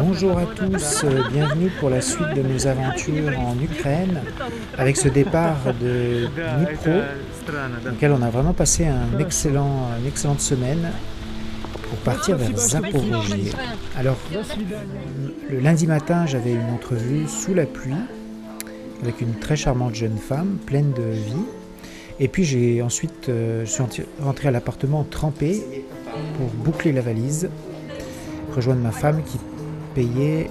Bonjour à tous, bienvenue pour la suite de nos aventures en Ukraine avec ce départ de Dnipro dans lequel on a vraiment passé une excellente semaine pour partir vers Zaporogie. Alors, le lundi matin, j'avais une entrevue sous la pluie avec une très charmante jeune femme pleine de vie. Et puis je suis rentré à l'appartement trempé pour boucler la valise, rejoindre ma femme qui payait,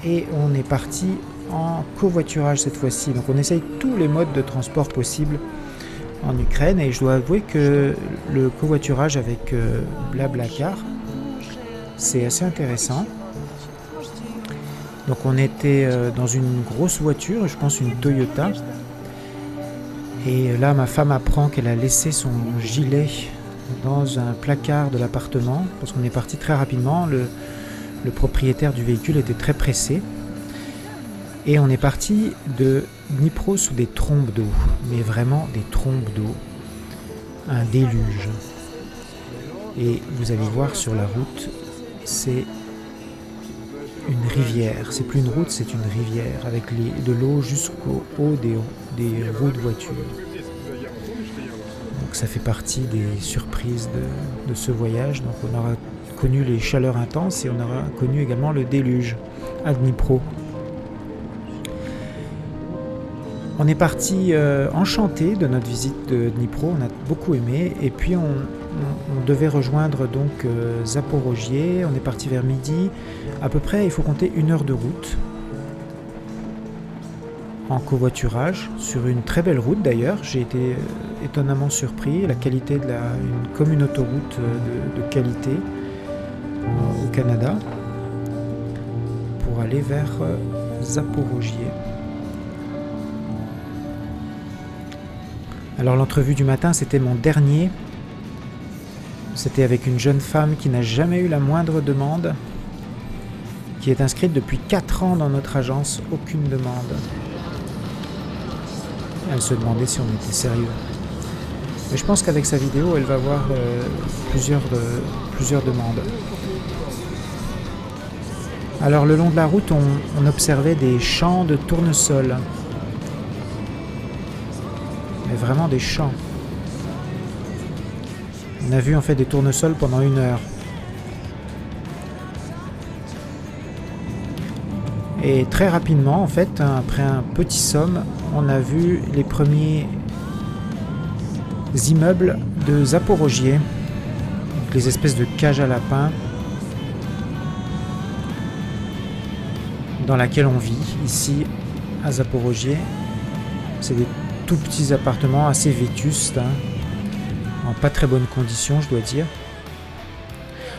et on est parti en covoiturage cette fois-ci. Donc on essaye tous les modes de transport possibles en Ukraine, et je dois avouer que le covoiturage avec BlaBlaCar, c'est assez intéressant. Donc on était dans une grosse voiture, je pense une Toyota, et là ma femme apprend qu'elle a laissé son gilet dans un placard de l'appartement parce qu'on est parti très rapidement. Le propriétaire du véhicule était très pressé et on est parti de Dnipro sous des trombes d'eau, mais vraiment des trombes d'eau, un déluge. Et vous allez voir sur la route, c'est une rivière, c'est plus une route, c'est une rivière avec de l'eau jusqu'au haut des roues de voiture. Donc ça fait partie des surprises de ce voyage. Donc on aura connu les chaleurs intenses et on aura connu également le déluge à Dnipro. On est parti enchanté de notre visite de Dnipro, on a beaucoup aimé, et puis on devait rejoindre donc Zaporogie. On est parti vers midi, à peu près il faut compter 1 heure de route en covoiturage sur une très belle route d'ailleurs. J'ai été étonnamment surpris, la qualité comme une autoroute de qualité au Canada pour aller vers Zaporogie. Alors l'entrevue du matin, c'était mon dernier. C'était avec une jeune femme qui n'a jamais eu la moindre demande, qui est inscrite depuis 4 ans dans notre agence, aucune demande. Elle se demandait si on était sérieux. Mais je pense qu'avec sa vidéo, elle va avoir plusieurs demandes. Alors le long de la route, on observait des champs de tournesol. Mais vraiment des champs. On a vu en fait des tournesols pendant 1 heure. Et très rapidement, en fait, après un petit somme, on a vu les premiers immeubles de Zaporogie, les espèces de cages à lapins dans laquelle on vit ici à Zaporogie. C'est des tout petits appartements assez vétustes, en pas très bonnes conditions, je dois dire.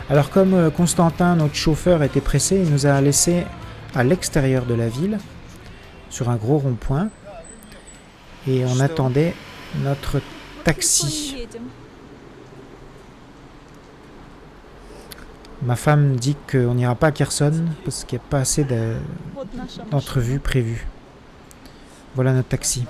Alors comme Constantin, notre chauffeur, était pressé, il nous a laissés à l'extérieur de la ville, sur un gros rond-point, et on attendait notre taxi. Ma femme dit qu'on n'ira pas à Kherson parce qu'il n'y a pas assez d'entrevues prévues. Voilà notre taxi.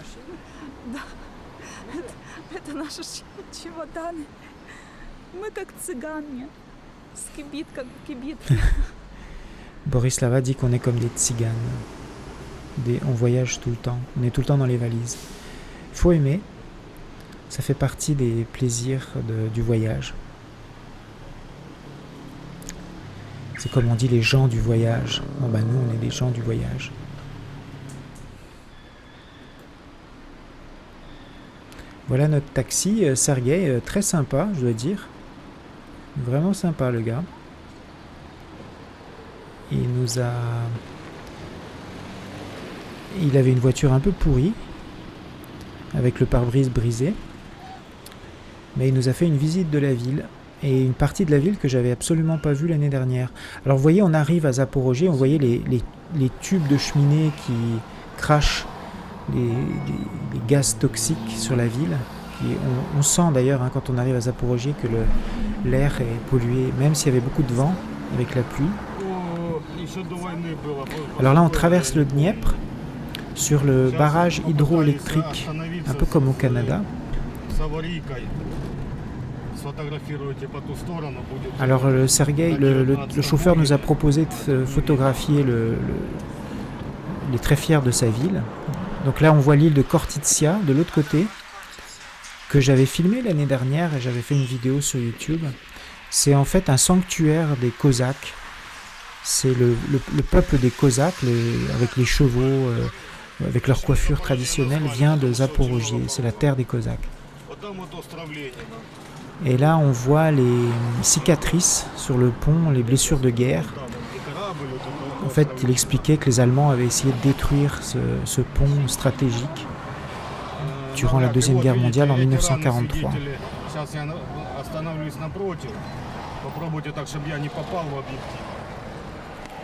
Borislava dit qu'on est comme des tziganes. On voyage tout le temps. On est tout le temps dans les valises. Il faut aimer. Ça fait partie des plaisirs du voyage. C'est comme on dit les gens du voyage. Bon, nous, on est des gens du voyage. Voilà notre taxi, Sergueï, très sympa, je dois dire. Vraiment sympa, le gars. Il avait une voiture un peu pourrie, avec le pare-brise brisé. Mais il nous a fait une visite de la ville, et une partie de la ville que j'avais absolument pas vue l'année dernière. Alors vous voyez, on arrive à Zaporogie, on voyait les tubes de cheminée qui crachent les gaz toxiques sur la ville. On sent d'ailleurs quand on arrive à Zaporogie que l'air est pollué, même s'il y avait beaucoup de vent avec la pluie. Alors là on traverse le Dniepr sur le barrage hydroélectrique, un peu comme au Canada. Alors le Sergueï, le chauffeur nous a proposé de photographier il est très fier de sa ville. Donc là on voit l'île de Khortytsia de l'autre côté, que j'avais filmé l'année dernière et j'avais fait une vidéo sur YouTube. C'est en fait un sanctuaire des Cosaques. C'est le peuple des Cosaques, avec les chevaux, avec leur coiffure traditionnelle, vient de Zaporogie. C'est la terre des Cosaques. Et là, on voit les cicatrices sur le pont, les blessures de guerre. En fait, il expliquait que les Allemands avaient essayé de détruire ce pont stratégique durant la Deuxième Guerre mondiale en 1943.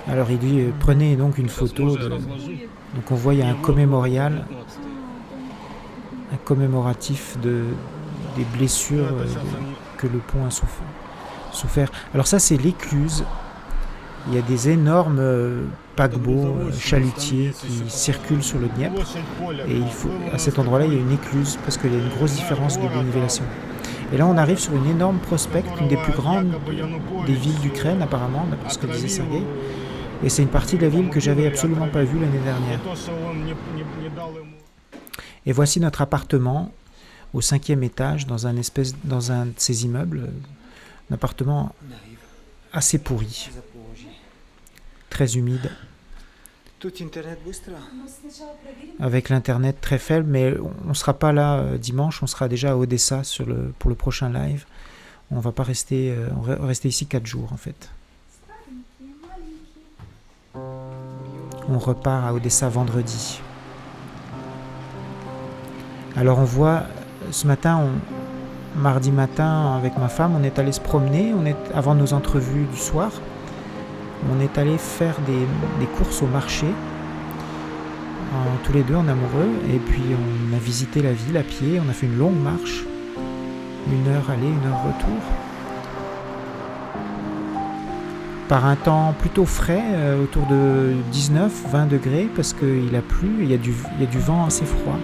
Alors il dit prenez donc une photo. Donc on voit il y a un commémorial, un commémoratif des blessures que le pont a souffert. Alors ça c'est l'écluse. Il y a des énormes paquebots chalutiers qui circulent sur le Dniepr. Et à cet endroit-là, il y a une écluse parce qu'il y a une grosse différence de dénivellation. Et là, on arrive sur une énorme prospect, une des plus grandes des villes d'Ukraine, apparemment, d'après ce que disait Sergueï. Et c'est une partie de la ville que j'avais absolument pas vue l'année dernière. Et voici notre appartement au 5e étage, dans un de ces immeubles, un appartement assez pourri. Très humide, avec l'internet très faible, mais on ne sera pas là dimanche, on sera déjà à Odessa pour le prochain live. On va rester ici 4 jours en fait. On repart à Odessa vendredi. Alors on voit, ce matin, mardi matin, avec ma femme, on est allé se promener, avant nos entrevues du soir. On est allé faire des courses au marché, tous les deux en amoureux, et puis on a visité la ville à pied, on a fait une longue marche, 1 heure aller, 1 heure retour, par un temps plutôt frais, autour de 19-20 degrés, parce qu'il a plu, il y a du vent assez froid.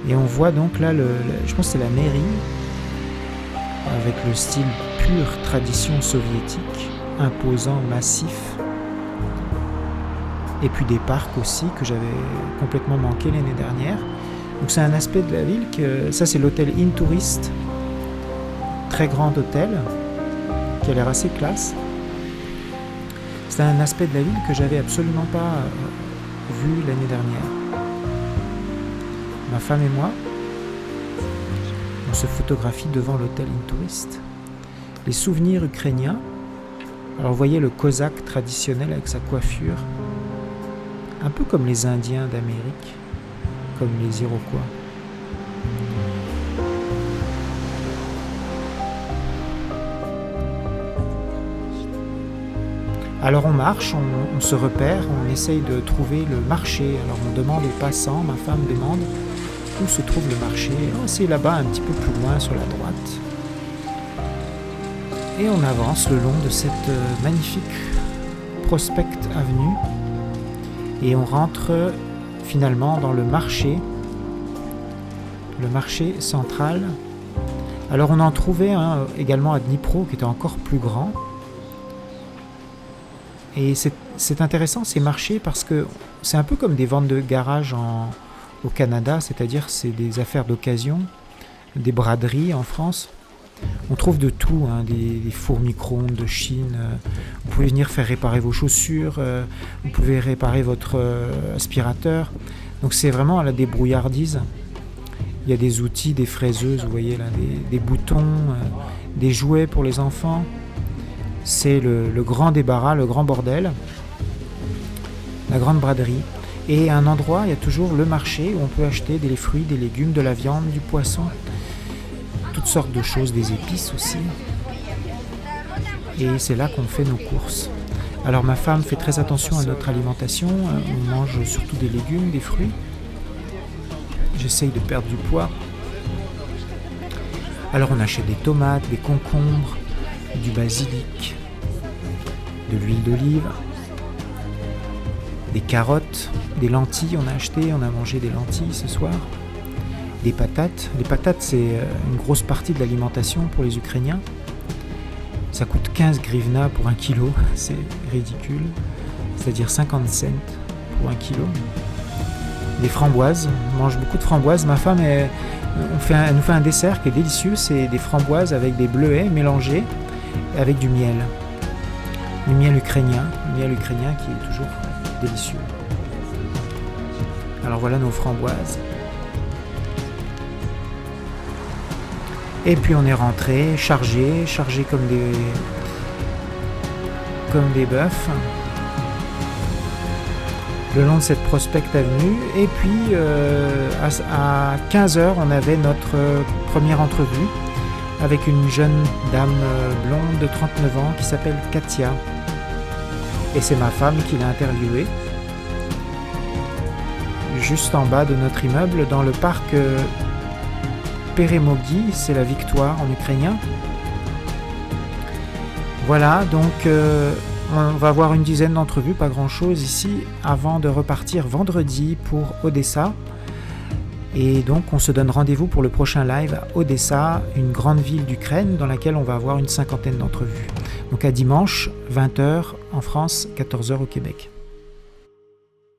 Et on voit donc là, je pense que c'est la mairie, avec le style pure tradition soviétique, imposant, massif, et puis des parcs aussi que j'avais complètement manqué l'année dernière. Donc c'est un aspect de la ville ça c'est l'hôtel Intourist, très grand hôtel qui a l'air assez classe. C'est un aspect de la ville que j'avais absolument pas vu l'année dernière. Ma femme et moi, on se photographie devant l'hôtel Intourist. Les souvenirs ukrainiens. Alors vous voyez le cosaque traditionnel avec sa coiffure, un peu comme les Indiens d'Amérique, comme les Iroquois. Alors on marche, on se repère, on essaye de trouver le marché. Alors on demande aux passants, ma femme demande où se trouve le marché. Oh, c'est là-bas un petit peu plus loin sur la droite. Et on avance le long de cette magnifique Prospect Avenue et on rentre finalement dans le marché central. Alors on en trouvait un également à Dnipro qui était encore plus grand. Et c'est intéressant ces marchés parce que c'est un peu comme des ventes de garage au Canada, c'est-à-dire c'est des affaires d'occasion, des braderies en France. On trouve de tout, des fours micro-ondes de Chine, vous pouvez venir faire réparer vos chaussures, vous pouvez réparer votre aspirateur. Donc c'est vraiment à la débrouillardise. Il y a des outils, des fraiseuses, vous voyez là, des boutons, des jouets pour les enfants. C'est le grand débarras, le grand bordel, la grande braderie. Et à un endroit, il y a toujours le marché où on peut acheter des fruits, des légumes, de la viande, du poisson. Toutes sortes de choses, des épices aussi. Et c'est là qu'on fait nos courses. Alors ma femme fait très attention à notre alimentation. On mange surtout des légumes, des fruits. J'essaye de perdre du poids. Alors on achète des tomates, des concombres, du basilic, de l'huile d'olive, des carottes, des lentilles. On a mangé des lentilles ce soir. des patates. Les patates, c'est une grosse partie de l'alimentation pour les Ukrainiens. Ça coûte 15 hryvnias pour 1 kilo, c'est ridicule. C'est-à-dire 50 cents pour 1 kilo. Des framboises, on mange beaucoup de framboises. Ma femme, elle nous fait un dessert qui est délicieux, c'est des framboises avec des bleuets mélangés avec du miel. Le miel ukrainien qui est toujours délicieux. Alors voilà nos framboises. Et puis on est rentré, chargé comme des bœufs, le long de cette Prospect Avenue. Et puis à 15h, on avait notre première entrevue avec une jeune dame blonde de 39 ans qui s'appelle Katia. Et c'est ma femme qui l'a interviewée. Juste en bas de notre immeuble, dans le parc Peremogi, c'est la victoire en ukrainien. Voilà, donc on va avoir une dizaine d'entrevues, pas grand chose ici, avant de repartir vendredi pour Odessa. Et donc on se donne rendez-vous pour le prochain live à Odessa, une grande ville d'Ukraine dans laquelle on va avoir une 50aine d'entrevues. Donc à dimanche, 20h en France, 14h au Québec.